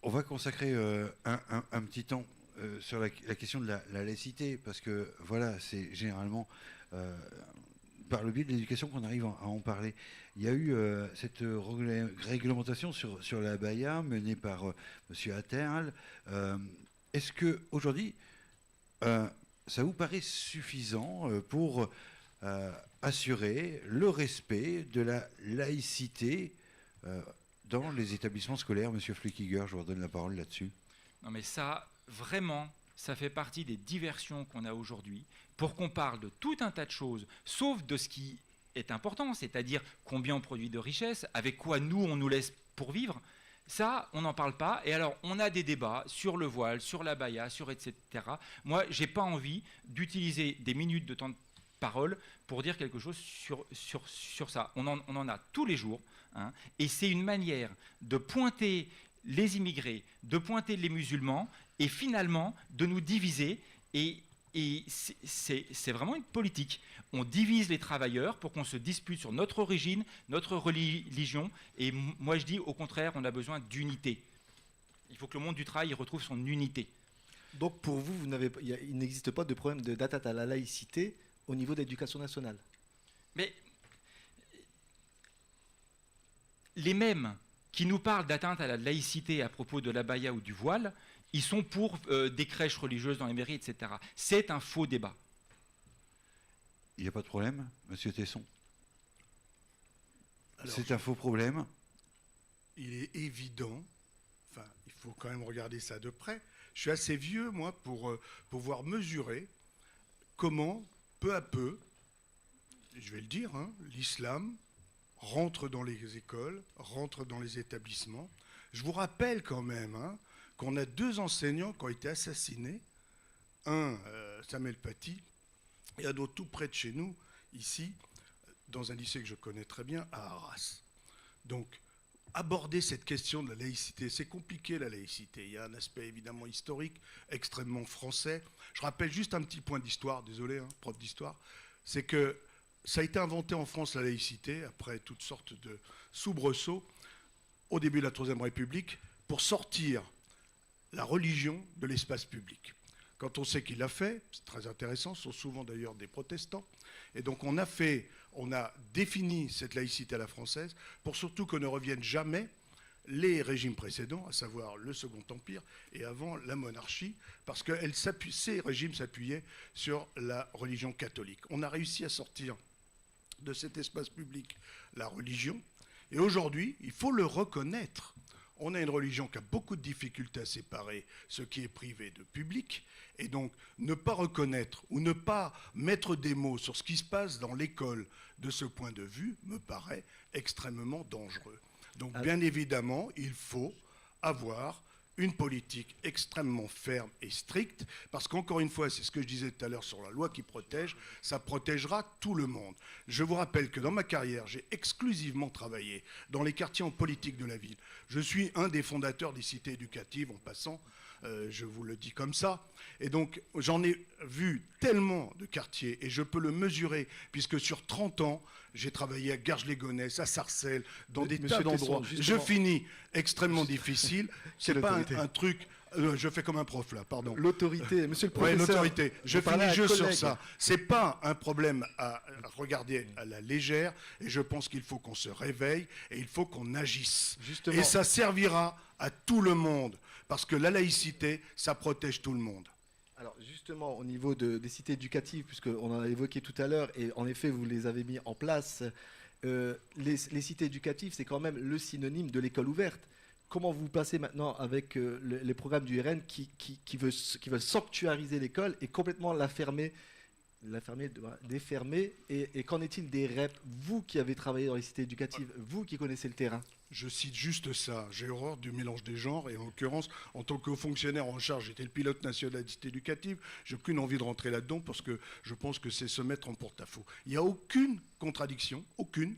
On va consacrer un petit temps sur la question de la laïcité, parce que voilà, c'est généralement par le biais de l'éducation qu'on arrive à en parler. Il y a eu cette réglementation sur la baya menée par M. Attal. Est-ce que aujourd'hui, ça vous paraît suffisant pour assurer le respect de la laïcité dans les établissements scolaires? Monsieur Flukiger, je vous redonne la parole là-dessus. Non mais ça, vraiment, ça fait partie des diversions qu'on a aujourd'hui pour qu'on parle de tout un tas de choses, sauf de ce qui est important, c'est-à-dire combien on produit de richesses, avec quoi nous on nous laisse pour vivre. Ça, on n'en parle pas. Et alors, on a des débats sur le voile, sur la baya, sur etc. Moi, j'ai pas envie d'utiliser des minutes de temps de parole pour dire quelque chose sur ça. On en a tous les jours. Hein, et c'est une manière de pointer les immigrés, de pointer les musulmans, et finalement de nous diviser. Et c'est vraiment une politique. On divise les travailleurs pour qu'on se dispute sur notre origine, notre religion. Et moi, je dis, au contraire, on a besoin d'unité. Il faut que le monde du travail retrouve son unité. Donc pour vous, il n'existe pas de problème d'atteinte à la laïcité au niveau de l'éducation nationale? Mais les mêmes qui nous parlent d'atteinte à la laïcité à propos de l'abaya ou du voile, ils sont pour des crèches religieuses dans les mairies, etc. C'est un faux débat. Il n'y a pas de problème, monsieur Tesson? C'est un faux problème. Il est évident, enfin, il faut quand même regarder ça de près. Je suis assez vieux, moi, pour pouvoir mesurer comment, peu à peu, je vais le dire, hein, l'islam rentre dans les écoles, rentre dans les établissements. Je vous rappelle quand même qu'on a 2 enseignants qui ont été assassinés. Un, Samuel Paty, et un autre tout près de chez nous, ici, dans un lycée que je connais très bien, à Arras. Donc, aborder cette question de la laïcité, c'est compliqué la laïcité. Il y a un aspect évidemment historique, extrêmement français. Je rappelle juste un petit point d'histoire, désolé, prof d'histoire, c'est que ça a été inventé en France, la laïcité, après toutes sortes de soubresauts, au début de la Troisième République, pour sortir la religion de l'espace public. Quand on sait qui l'a fait, c'est très intéressant, ce sont souvent d'ailleurs des protestants. Et donc on a défini cette laïcité à la française pour surtout que ne reviennent jamais les régimes précédents, à savoir le Second Empire et avant la monarchie, parce que ces régimes s'appuyaient sur la religion catholique. On a réussi à sortir de cet espace public la religion, et aujourd'hui, il faut le reconnaître, on a une religion qui a beaucoup de difficultés à séparer ce qui est privé de public, et donc ne pas reconnaître ou ne pas mettre des mots sur ce qui se passe dans l'école de ce point de vue me paraît extrêmement dangereux. Donc bien évidemment, il faut avoir une politique extrêmement ferme et stricte, parce qu'encore une fois, c'est ce que je disais tout à l'heure sur la loi qui protège, ça protégera tout le monde. Je vous rappelle que dans ma carrière, j'ai exclusivement travaillé dans les quartiers en politique de la ville. Je suis un des fondateurs des cités éducatives, en passant, je vous le dis comme ça. Et donc, j'en ai vu tellement de quartiers, et je peux le mesurer, puisque sur 30 ans, j'ai travaillé à Garges-les-Gonesse, à Sarcelles, dans des tas d'endroits. Je finis extrêmement difficile. C'est pas un truc... je fais comme un prof, là, pardon. L'autorité, monsieur le professeur. Oui, l'autorité. Je finis juste sur ça. C'est pas un problème à regarder à la légère, et je pense qu'il faut qu'on se réveille, et il faut qu'on agisse. Justement. Et ça servira à tout le monde, parce que la laïcité, ça protège tout le monde. Alors justement, au niveau des cités éducatives, puisqu'on en a évoqué tout à l'heure, et en effet, vous les avez mis en place, les cités éducatives, c'est quand même le synonyme de l'école ouverte. Comment vous passez maintenant avec les programmes du RN qui veulent sanctuariser l'école et complètement défermer, et qu'en est-il des REP? Vous qui avez travaillé dans les cités éducatives, vous qui connaissez le terrain. Je cite juste ça. J'ai horreur du mélange des genres, et en l'occurrence, en tant que haut fonctionnaire en charge, j'étais le pilote national de la cité éducative, j'ai aucune envie de rentrer là-dedans, parce que je pense que c'est se mettre en porte-à-faux. Il n'y a aucune contradiction, aucune,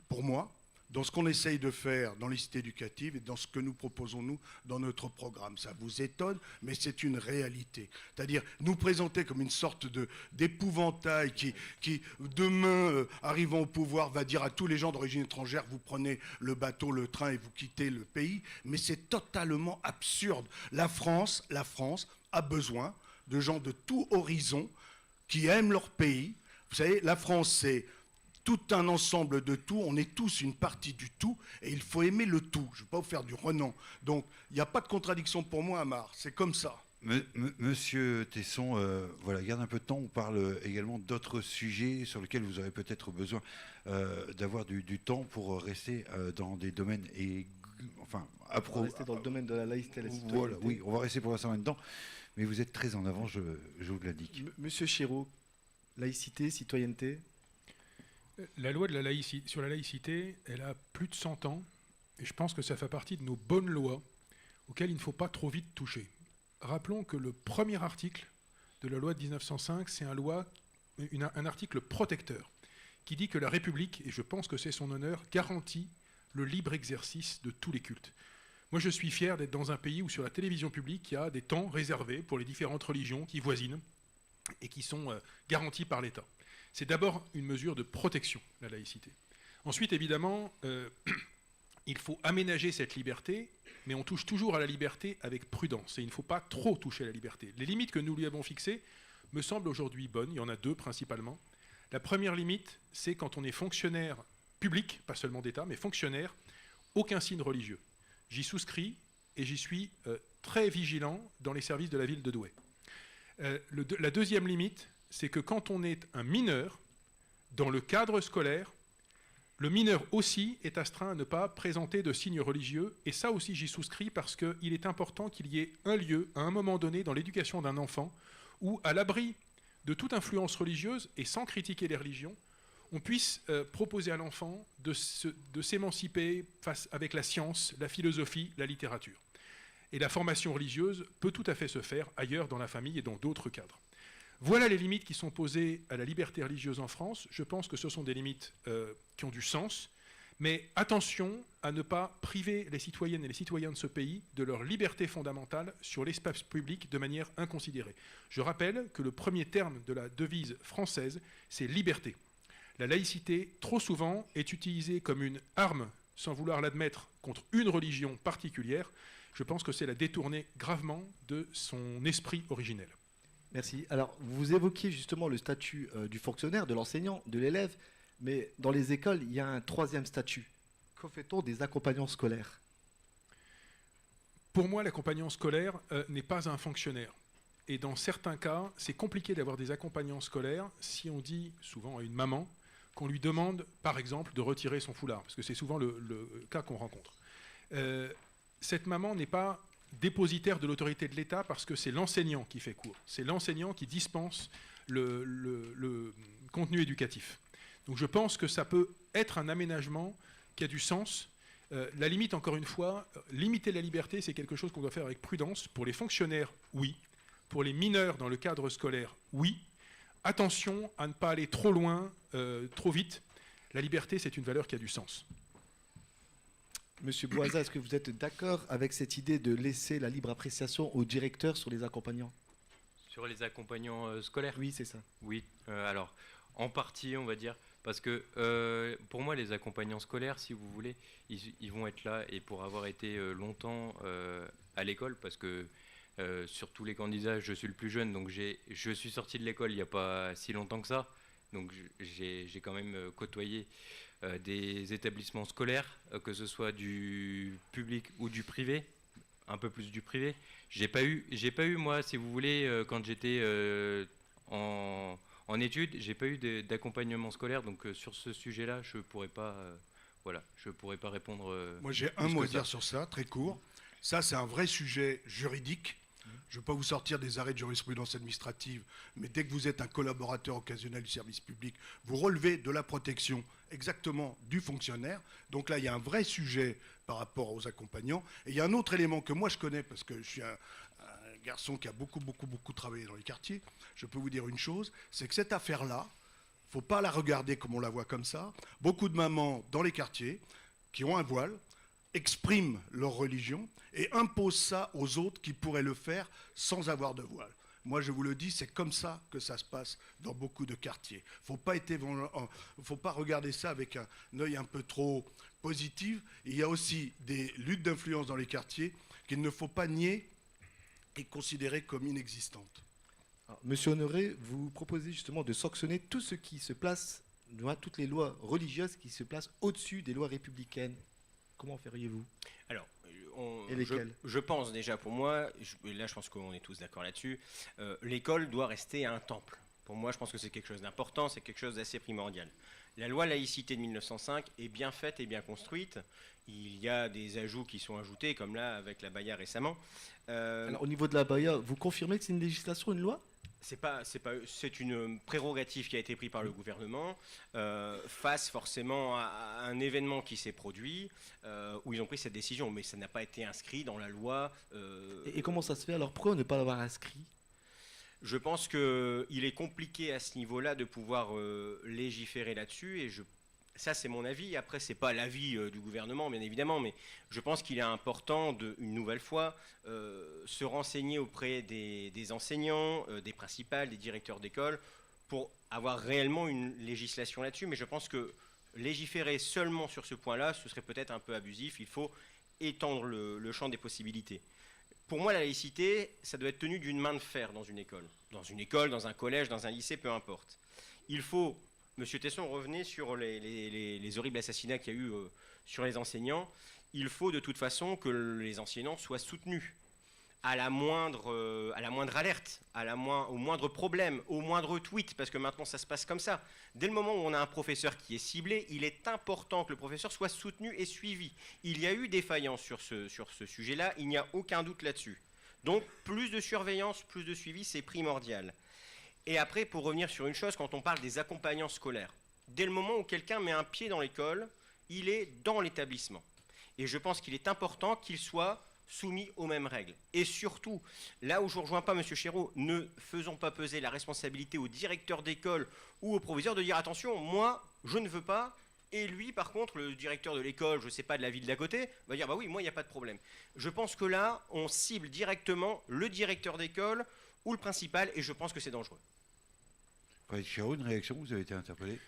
pour moi, dans ce qu'on essaye de faire dans les cités éducatives et dans ce que nous proposons, nous, dans notre programme. Ça vous étonne, mais c'est une réalité. C'est-à-dire nous présenter comme une sorte d'épouvantail qui demain, arrivant au pouvoir, va dire à tous les gens d'origine étrangère, vous prenez le bateau, le train et vous quittez le pays. Mais c'est totalement absurde. La France a besoin de gens de tout horizon qui aiment leur pays. Vous savez, la France, c'est tout un ensemble de tout, on est tous une partie du tout, et il faut aimer le tout. Je ne vais pas vous faire du renan. Donc, il n'y a pas de contradiction pour moi, Amar, c'est comme ça. Monsieur Tesson, voilà, garde un peu de temps, on parle également d'autres sujets sur lesquels vous aurez peut-être besoin d'avoir du temps pour rester dans des domaines On va rester dans le domaine de la laïcité et la citoyenneté. Voilà, oui, on va rester pour l'instant là-dedans, mais vous êtes très en avant, je vous l'indique. Monsieur Chéreau, laïcité, citoyenneté. La loi de sur la laïcité, elle a plus de 100 ans, et je pense que ça fait partie de nos bonnes lois auxquelles il ne faut pas trop vite toucher. Rappelons que le premier article de la loi de 1905, c'est un article protecteur qui dit que la République, et je pense que c'est son honneur, garantit le libre exercice de tous les cultes. Moi, je suis fier d'être dans un pays où sur la télévision publique, il y a des temps réservés pour les différentes religions qui voisinent et qui sont garantis par l'État. C'est d'abord une mesure de protection, la laïcité. Ensuite, évidemment, il faut aménager cette liberté, mais on touche toujours à la liberté avec prudence. Et il ne faut pas trop toucher à la liberté. Les limites que nous lui avons fixées me semblent aujourd'hui bonnes. Il y en a deux principalement. La première limite, c'est quand on est fonctionnaire public, pas seulement d'État, mais fonctionnaire, aucun signe religieux. J'y souscris et j'y suis très vigilant dans les services de la ville de Douai. La deuxième limite, c'est que quand on est un mineur, dans le cadre scolaire, le mineur aussi est astreint à ne pas présenter de signes religieux, et ça aussi j'y souscris parce qu'il est important qu'il y ait un lieu, à un moment donné, dans l'éducation d'un enfant, où, à l'abri de toute influence religieuse, et sans critiquer les religions, on puisse proposer à l'enfant de s'émanciper avec la science, la philosophie, la littérature. Et la formation religieuse peut tout à fait se faire ailleurs dans la famille et dans d'autres cadres. Voilà les limites qui sont posées à la liberté religieuse en France. Je pense que ce sont des limites qui ont du sens, mais attention à ne pas priver les citoyennes et les citoyens de ce pays de leur liberté fondamentale sur l'espace public de manière inconsidérée. Je rappelle que le premier terme de la devise française, c'est liberté. La laïcité, trop souvent, est utilisée comme une arme, sans vouloir l'admettre, contre une religion particulière. Je pense que c'est la détourner gravement de son esprit originel. Merci. Alors, vous évoquiez justement le statut du fonctionnaire, de l'enseignant, de l'élève, mais dans les écoles, il y a un troisième statut. Que fait-on des accompagnants scolaires ? Pour moi, l'accompagnant scolaire n'est pas un fonctionnaire. Et dans certains cas, c'est compliqué d'avoir des accompagnants scolaires si on dit souvent à une maman qu'on lui demande, par exemple, de retirer son foulard, parce que c'est souvent le cas qu'on rencontre. Cette maman n'est pas dépositaire de l'autorité de l'État parce que c'est l'enseignant qui fait cours. C'est l'enseignant qui dispense le contenu éducatif. Donc je pense que ça peut être un aménagement qui a du sens. La limite, encore une fois, limiter la liberté, c'est quelque chose qu'on doit faire avec prudence. Pour les fonctionnaires, oui. Pour les mineurs dans le cadre scolaire, oui. Attention à ne pas aller trop loin, trop vite. La liberté, c'est une valeur qui a du sens. Monsieur Boisa, est-ce que vous êtes d'accord avec cette idée de laisser la libre appréciation au directeur sur les accompagnants ? Sur les accompagnants scolaires ? Oui, c'est ça. Oui, alors, en partie, on va dire, parce que pour moi, les accompagnants scolaires, si vous voulez, ils vont être là, et pour avoir été longtemps à l'école, parce que sur tous les candidats, je suis le plus jeune, donc je suis sorti de l'école il n'y a pas si longtemps que ça, donc j'ai quand même côtoyé des établissements scolaires, que ce soit du public ou du privé, un peu plus du privé. J'ai pas eu moi, si vous voulez, quand j'étais en études, j'ai pas eu d'accompagnement scolaire, donc sur ce sujet-là, je pourrais pas répondre. Moi, j'ai un mot à dire sur ça, très court. Ça, c'est un vrai sujet juridique. Je ne vais pas vous sortir des arrêts de jurisprudence administrative, mais dès que vous êtes un collaborateur occasionnel du service public, vous relevez de la protection exactement du fonctionnaire. Donc là, il y a un vrai sujet par rapport aux accompagnants. Et il y a un autre élément que moi je connais, parce que je suis un garçon qui a beaucoup travaillé dans les quartiers. Je peux vous dire une chose, c'est que cette affaire-là, il ne faut pas la regarder comme on la voit comme ça. Beaucoup de mamans dans les quartiers qui ont un voile, expriment leur religion et imposent ça aux autres qui pourraient le faire sans avoir de voile. Moi, je vous le dis, c'est comme ça que ça se passe dans beaucoup de quartiers. Faut pas regarder ça avec un œil un peu trop positif. Il y a aussi des luttes d'influence dans les quartiers qu'il ne faut pas nier et considérer comme inexistantes. Alors, Monsieur Honoré, vous proposez justement de sanctionner tout ce qui se place, toutes les lois religieuses qui se placent au-dessus des lois républicaines. Comment feriez-vous? Alors, Et lesquelles? je pense déjà pour moi, là je pense qu'on est tous d'accord là-dessus, l'école doit rester un temple. Pour moi, je pense que c'est quelque chose d'important, c'est quelque chose d'assez primordial. La loi laïcité de 1905 est bien faite et bien construite. Il y a des ajouts qui sont ajoutés, comme là avec la Baïa récemment. Alors, au niveau de la Baïa, vous confirmez que c'est une législation, une loi? C'est une prérogative qui a été prise par le gouvernement face forcément à un événement qui s'est produit où ils ont pris cette décision, mais ça n'a pas été inscrit dans la loi. Et comment ça se fait? Alors pourquoi ne pas l'avoir inscrit? Je pense qu'il est compliqué à ce niveau-là de pouvoir légiférer là-dessus et ça, c'est mon avis. Après, c'est pas l'avis du gouvernement, bien évidemment, mais je pense qu'il est important, une nouvelle fois, se renseigner auprès des enseignants, des principales, des directeurs d'école, pour avoir réellement une législation là-dessus. Mais je pense que légiférer seulement sur ce point-là, ce serait peut-être un peu abusif. Il faut étendre le champ des possibilités. Pour moi, la laïcité, ça doit être tenu d'une main de fer dans une école. Dans une école, dans un collège, dans un lycée, peu importe. Il faut... Monsieur Tesson revenait sur les horribles assassinats qu'il y a eu sur les enseignants. Il faut de toute façon que les enseignants soient soutenus à la moindre alerte, au moindre problème, au moindre tweet, parce que maintenant ça se passe comme ça. Dès le moment où on a un professeur qui est ciblé, il est important que le professeur soit soutenu et suivi. Il y a eu défaillance sur ce sujet-là, il n'y a aucun doute là-dessus. Donc plus de surveillance, plus de suivi, c'est primordial. Et après, pour revenir sur une chose, quand on parle des accompagnants scolaires, dès le moment où quelqu'un met un pied dans l'école, il est dans l'établissement. Et je pense qu'il est important qu'il soit soumis aux mêmes règles. Et surtout, là où je ne rejoins pas M. Chéreau, ne faisons pas peser la responsabilité au directeur d'école ou au proviseur de dire « attention, moi, je ne veux pas ». Et lui, par contre, le directeur de l'école, je ne sais pas, de la ville d'à côté, va dire « bah oui, moi, il n'y a pas de problème ». Je pense que là, on cible directement le directeur d'école ou le principal, et je pense que c'est dangereux. Frédéric Chéreau, une réaction, vous avez été interpellé?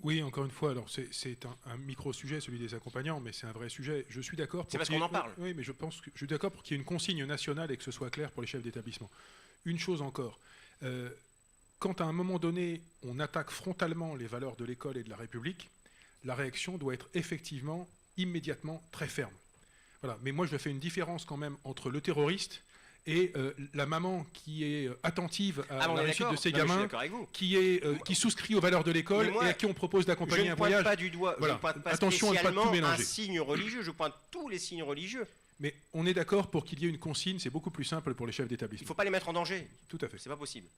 Oui, encore une fois, alors c'est un micro-sujet, celui des accompagnants, mais c'est un vrai sujet. Je suis d'accord. C'est parce qu'on en parle. Oui, mais je suis d'accord pour qu'il y ait une consigne nationale et que ce soit clair pour les chefs d'établissement. Une chose encore, quand à un moment donné, on attaque frontalement les valeurs de l'école et de la République, la réaction doit être effectivement, immédiatement, très ferme. Voilà. Mais moi, je fais une différence quand même entre le terroriste et la maman qui est attentive à la réussite de ses gamins, qui souscrit aux valeurs de l'école et à qui on propose d'accompagner un voyage. Je ne pointe pas du doigt, voilà. Je ne pointe pas Attention à ne pas tout spécialement un mélanger. signe religieux, je pointe tous les signes religieux. Mais on est d'accord pour qu'il y ait une consigne, c'est beaucoup plus simple pour les chefs Il ne d'établissement. faut pas les mettre en danger. Tout à fait. C'est pas possible.